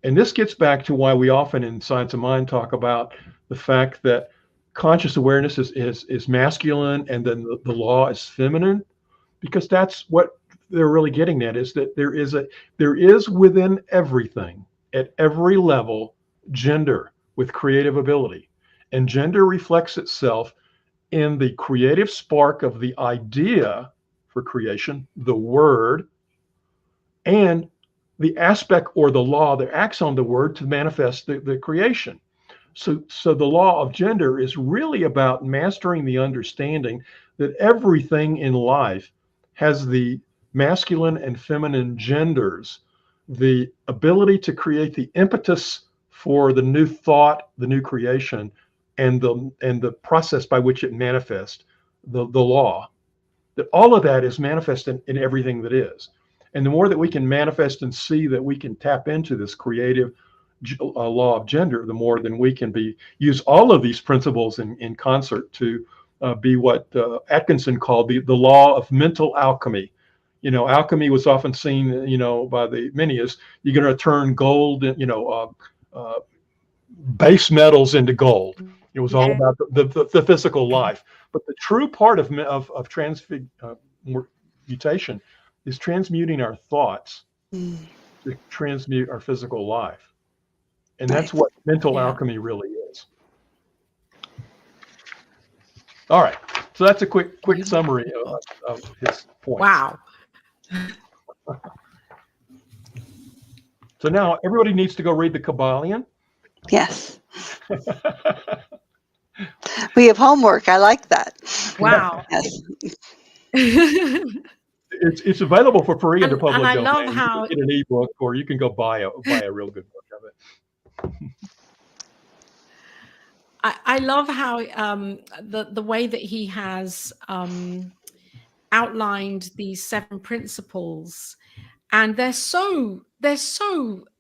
And this gets back to why we often in Science of Mind talk about the fact that conscious awareness is masculine, and then the law is feminine, because that's what they're really getting at, is that there is within everything, at every level, gender with creative ability. And gender reflects itself in the creative spark of the idea for creation, the word, and the aspect or the law that acts on the word to manifest the creation. So the law of gender is really about mastering the understanding that everything in life has the masculine and feminine genders, the ability to create the impetus for the new thought, the new creation, and the process by which it manifests, the law, that all of that is manifested in everything that is. And the more that we can manifest and see that we can tap into this creative law of gender, the more then we can use all of these principles in concert to be what Atkinson called the law of mental alchemy. Alchemy was often seen, by the many as you're going to turn gold, base metals into gold. It was all about the physical life. But the true part of transmutation is transmuting our thoughts to transmute our physical life. And that's what mental alchemy really is. All right. So that's a quick summary of his points. Wow. So now everybody needs to go read the Kabbalion. Yes. We have homework. I like that. Wow. Yes. It's available for free in the public and I domain. love how you can get an ebook, or you can go buy a real good book of it. I love how the way that he has outlined these 7 principles, and they're so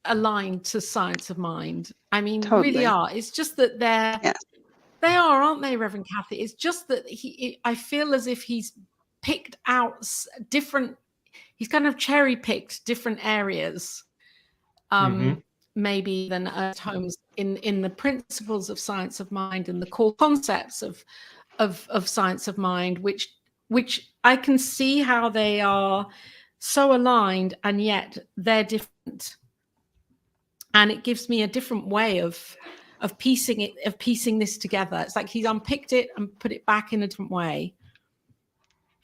aligned to Science of Mind. I mean, Totally. really are. It's just that they are, aren't they, Reverend Kathy? It's just that I feel as if he's picked out different. He's kind of cherry picked different areas. Maybe than at homes in the principles of Science of Mind and the core concepts of Science of Mind, which I can see how they are so aligned, and yet they're different. And it gives me a different way of piecing this together. It's like he's unpicked it and put it back in a different way.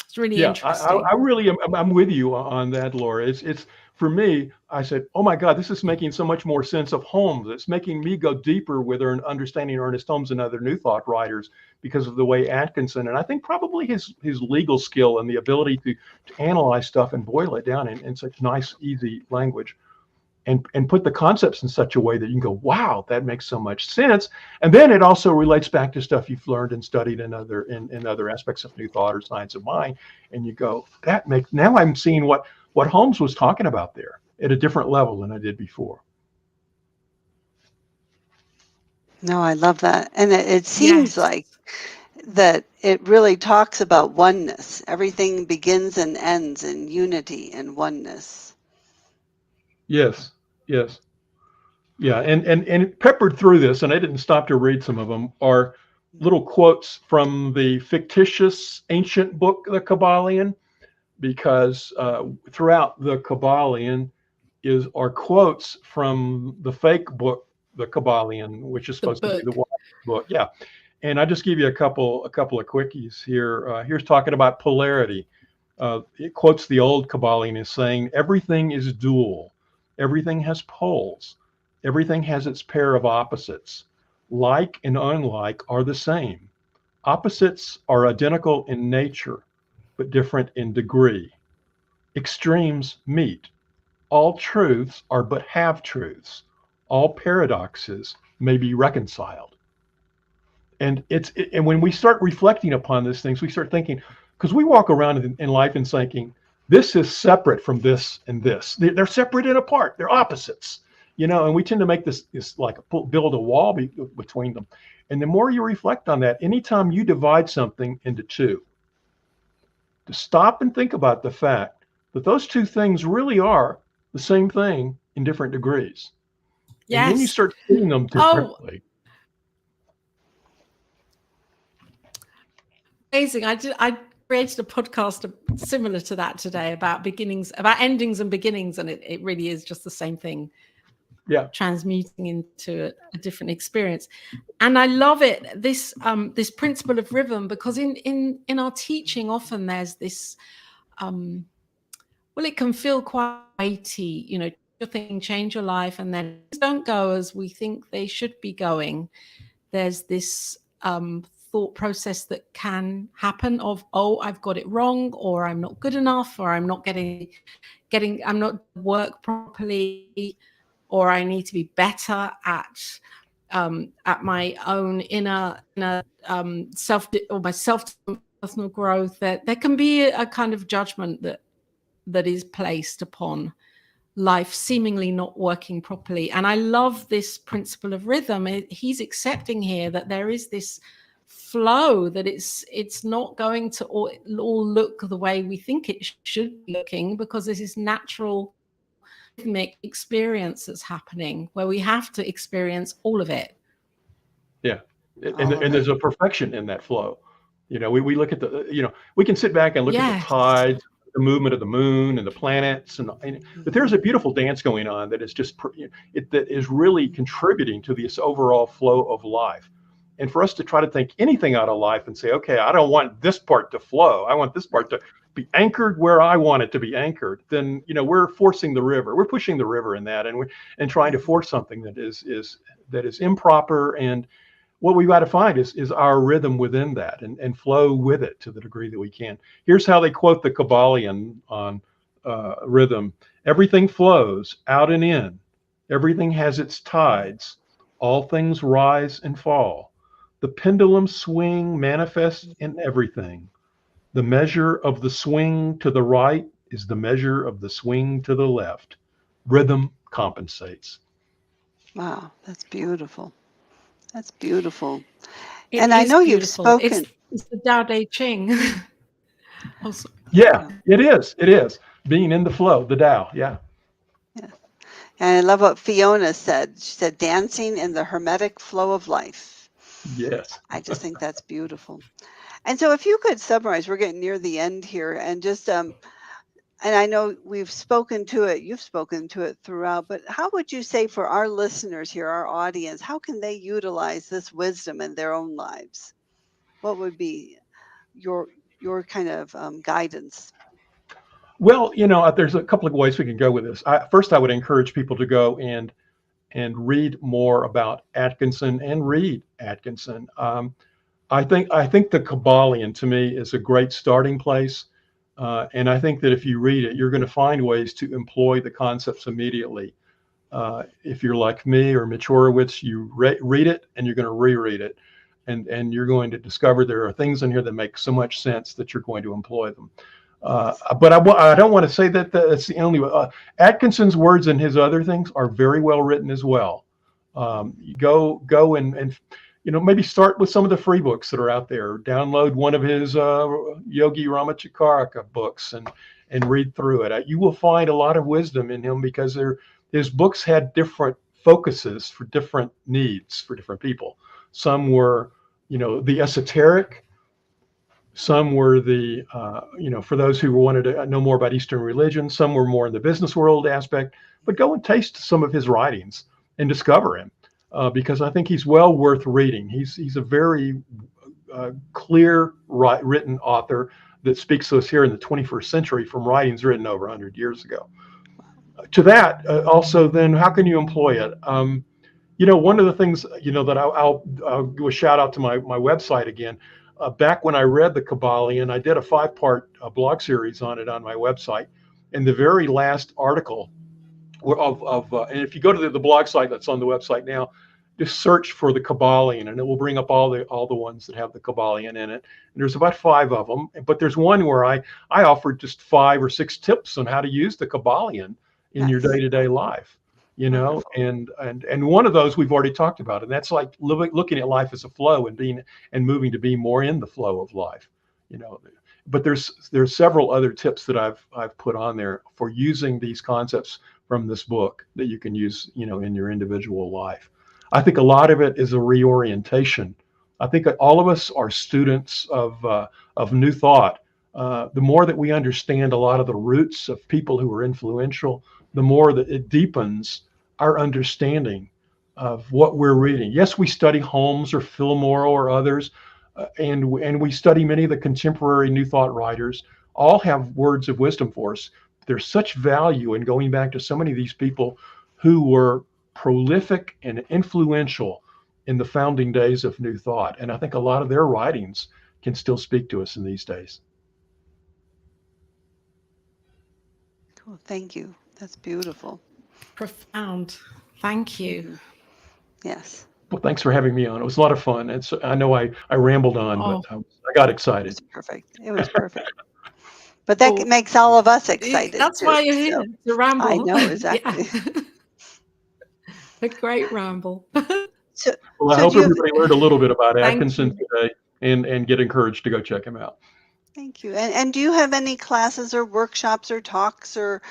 It's really interesting. I really am. I'm with you on that, Laura. It's for me, I said, oh my God, this is making so much more sense of Holmes. It's making me go deeper with understanding Ernest Holmes and other New Thought writers because of the way Atkinson, and I think probably his legal skill and the ability to analyze stuff and boil it down in such nice, easy language. And put the concepts in such a way that you can go, wow, that makes so much sense. And then it also relates back to stuff you've learned and studied in other aspects of New Thought or Science of Mind. And you go, now I'm seeing what Holmes was talking about there at a different level than I did before. No, I love that. And it seems like that it really talks about oneness. Everything begins and ends in unity and oneness. Yes. Yeah, and peppered through this, and I didn't stop to read some of them, are little quotes from the fictitious ancient book, the Kybalion, because throughout the Kybalion are quotes from the fake book, the Kybalion, which is supposed to be the book. Yeah, and I just give you a couple of quickies here. Here's talking about polarity. It quotes the old Kybalion as saying, everything is dual, everything has poles. Everything has its pair of opposites. Like and unlike are the same. Opposites are identical in nature, but different in degree. Extremes meet. All truths are but half-truths. All paradoxes may be reconciled. And and when we start reflecting upon these things, we start thinking, because we walk around in life and thinking, this is separate from this and this. They're separate and apart. They're opposites. And we tend to make this like build a wall between them. And the more you reflect on that, anytime you divide something into two, to stop and think about the fact that those two things really are the same thing in different degrees. Yes. And then you start seeing them differently. Amazing. I created a podcast similar to that today about endings and beginnings, and it really is just the same thing. Yeah, transmuting into a different experience. And I love it, this principle of rhythm, because in our teaching often there's this it can feel quite weighty, your thing, change your life, and then things don't go as we think they should be going. There's this thought process that can happen of, oh, I've got it wrong, or I'm not good enough, or I'm not I'm not work properly, or I need to be better at my own inner self, or my personal growth. That there can be a kind of judgment that is placed upon life seemingly not working properly. And I love this principle of rhythm. He's accepting here that there is this flow, that it's not going to all look the way we think it should be looking, because there's this natural rhythmic experience that's happening where we have to experience all of it. Yeah. And there's a perfection in that flow. We look at we can sit back and look at the tides, the movement of the moon and the planets, but there's a beautiful dance going on that is just that is really contributing to this overall flow of life. And for us to try to think anything out of life and say, okay, I don't want this part to flow, I want this part to be anchored where I want it to be anchored, then we're forcing the river. We're pushing the river in that, and trying to force something that is improper. And what we've got to find is our rhythm within that, and flow with it to the degree that we can. Here's how they quote the Kybalion on rhythm. Everything flows out and in. Everything has its tides. All things rise and fall. The pendulum swing manifests in everything. The measure of the swing to the right is the measure of the swing to the left. Rhythm compensates. Wow, that's beautiful. That's beautiful. And I know you've spoken. It's the Tao Te Ching. Yeah, it is. It is. Being in the flow, the Tao. Yeah. Yeah. And I love what Fiona said. She said, dancing in the hermetic flow of life. Yes. I just think that's beautiful. And so if you could summarize, we're getting near the end here, and just, and I know we've spoken to it, you've spoken to it throughout, but how would you say for our listeners here, our audience, how can they utilize this wisdom in their own lives? What would be your kind of guidance? Well, there's a couple of ways we can go with this. First, I would encourage people to go and read more about Atkinson and read Atkinson. I think the Kabbalion to me is a great starting place, and I think that if you read it, you're going to find ways to employ the concepts immediately. If you're like me or Maturowitz, you read it and you're going to reread it, and you're going to discover there are things in here that make so much sense that you're going to employ them. But I don't want to say that that's the only way. Atkinson's words and his other things are very well written as well. Go and maybe start with some of the free books that are out there. Download one of his Yogi Ramachakaraka books and read through it. You will find a lot of wisdom in him because his books had different focuses for different needs for different people. Some were, the esoteric. Some were the, for those who wanted to know more about Eastern religion. Some were more in the business world aspect. But go and taste some of his writings and discover him, because I think he's well worth reading. He's a very clear written author that speaks to us here in the 21st century from writings written over 100 years ago. To that, also, then, how can you employ it? One of the things, that I'll do a shout out to my website again. Back when I read the Kabbalion, I did a 5-part blog series on it on my website. And the very last article and if you go to the blog site that's on the website now, just search for the Kabbalion, and it will bring up all the ones that have the Kabbalion in it. And there's about 5 of them, but there's one where I offered just 5 or 6 tips on how to use the Kabbalion in your day-to-day life. And one of those we've already talked about, and that's like looking at life as a flow and moving to be more in the flow of life. But there's several other tips that I've put on there for using these concepts from this book that you can use, in your individual life. I think a lot of it is a reorientation. I think that all of us are students of new thought. The more that we understand a lot of the roots of people who are influential, the more that it deepens our understanding of what we're reading. Yes, we study Holmes or Fillmore or others, and we study many of the contemporary New Thought writers. All have words of wisdom for us. There's such value in going back to so many of these people who were prolific and influential in the founding days of New Thought. And I think a lot of their writings can still speak to us in these days. Cool. Thank you. That's beautiful. Profound. Thank you. Yes. Well, thanks for having me on. It was a lot of fun. I know I rambled on, but I got excited. It was perfect. It was perfect. But that makes all of us excited. That's why you're here, to ramble. I know, exactly. Yeah. A great ramble. Well, I hope everybody learned a little bit about Atkinson today and get encouraged to go check him out. Thank you. And do you have any classes or workshops or talks or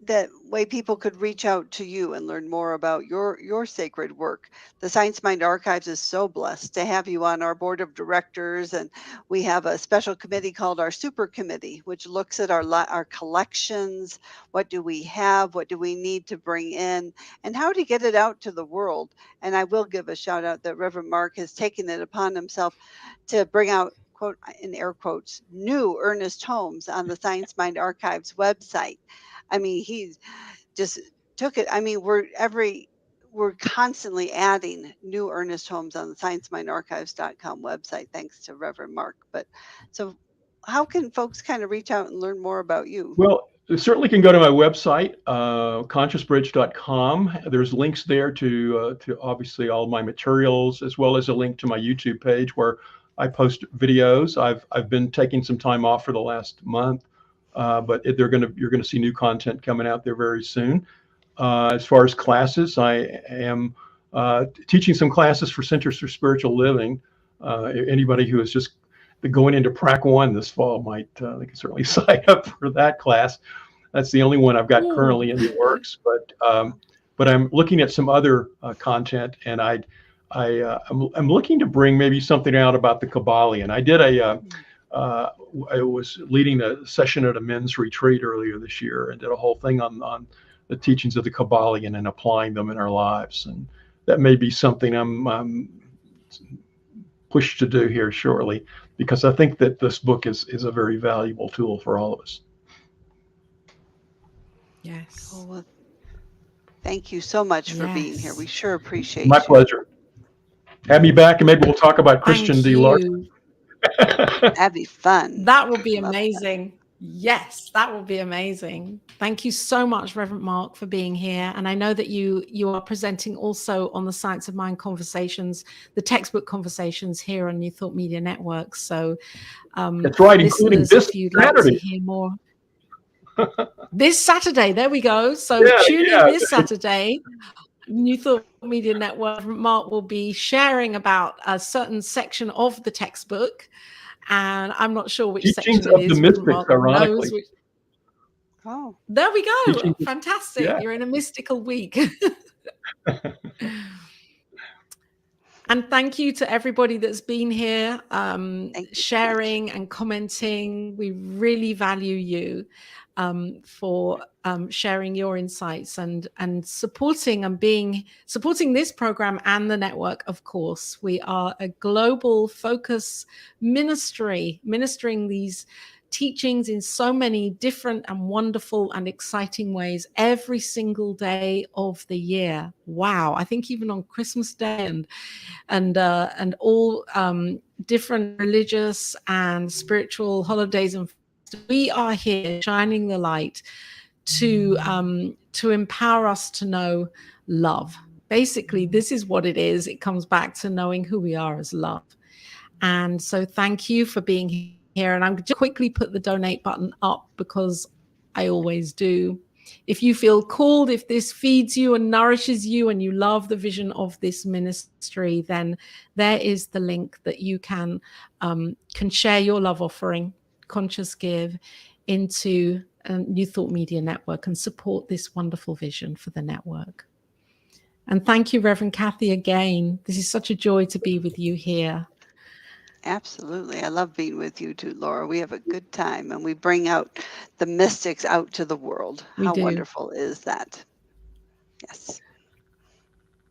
that way people could reach out to you and learn more about your sacred work? The Science Mind Archives is so blessed to have you on our board of directors, and we have a special committee called our Super Committee, which looks at our collections. What do we have? What do we need to bring in? And how to get it out to the world. And I will give a shout out that Reverend Mark has taken it upon himself to bring out, quote, in air quotes, new Ernest Holmes on the Science Mind Archives website. I mean, he just took it. I mean, we're constantly adding new Ernest Holmes on the sciencemindarchives.com website, thanks to Reverend Mark. But so how can folks kind of reach out and learn more about you? Well, you certainly can go to my website, consciousbridge.com. There's links there to obviously all my materials, as well as a link to my YouTube page where I post videos. I've been taking some time off for the last month. But you're going to see new content coming out there very soon. As far as classes, I am teaching some classes for Centers for Spiritual Living. Anybody who is just going into Prac 1 this fall they can certainly sign up for that class. That's the only one I've got currently in the works. But I'm looking at some other content, and I'm looking to bring maybe something out about the Kabbalion. I did I was leading a session at a men's retreat earlier this year and did a whole thing on the teachings of the Kabbalion and applying them in our lives. And that may be something I'm pushed to do here shortly, because I think that this book is a very valuable tool for all of us. Yes. Oh, well, thank you so much for being here. Yes. We sure appreciate My you. pleasure. Have me back, and maybe we'll talk about Christian Thank D. Larson. you. That'd be fun. That will be Love that. amazing. Yes, that will be amazing. Thank you so much, Reverend Mark, for being here. And I know that you are presenting also on the Science of Mind conversations, the textbook conversations here on New Thought Media Network. So That's right, including listeners, this if you'd Saturday. like to hear more. This Saturday, there we go. So tune in this Saturday. New Thought Media Network. Mark will be sharing about a certain section of the textbook. And I'm not sure which Teachings section it of the is. Mystics, Mark ironically. knows which. Oh, There we go. Teachings, Fantastic. yeah. You're in a mystical week. And thank you to everybody that's been here, sharing and commenting. We really value you for sharing your insights and supporting this program and the network. Of course, we are a global focus ministry, ministering these teachings in so many different and wonderful and exciting ways every single day of the year. Wow. I think even on Christmas Day and all different religious and spiritual holidays, and we are here shining the light to empower us to know love. Basically, this is what it is. It comes back to knowing who we are as love. And so thank you for being here. And I'm just quickly put the donate button up because I always do. If you feel called, if this feeds you and nourishes you and you love the vision of this ministry, then there is the link that you can share your love offering, conscious give, into New Thought Media Network and support this wonderful vision for the network. And thank you, Reverend Kathy, again. This is such a joy to be with you here. absolutely. I love being with you too, Laura. We have a good time and we bring out the mystics out to the world. How wonderful is that? Yes.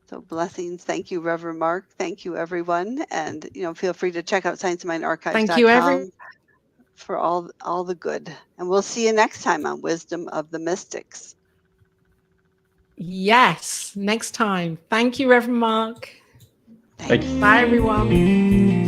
So blessings. Thank you, Reverend Mark. Thank you, everyone. And, feel free to check out scienceofmindarchives.com. Thank you, everyone. For all the good. And we'll see you next time on Wisdom of the Mystics. Yes, next time. Thank you, Reverend Mark. Thank you. Bye, everyone.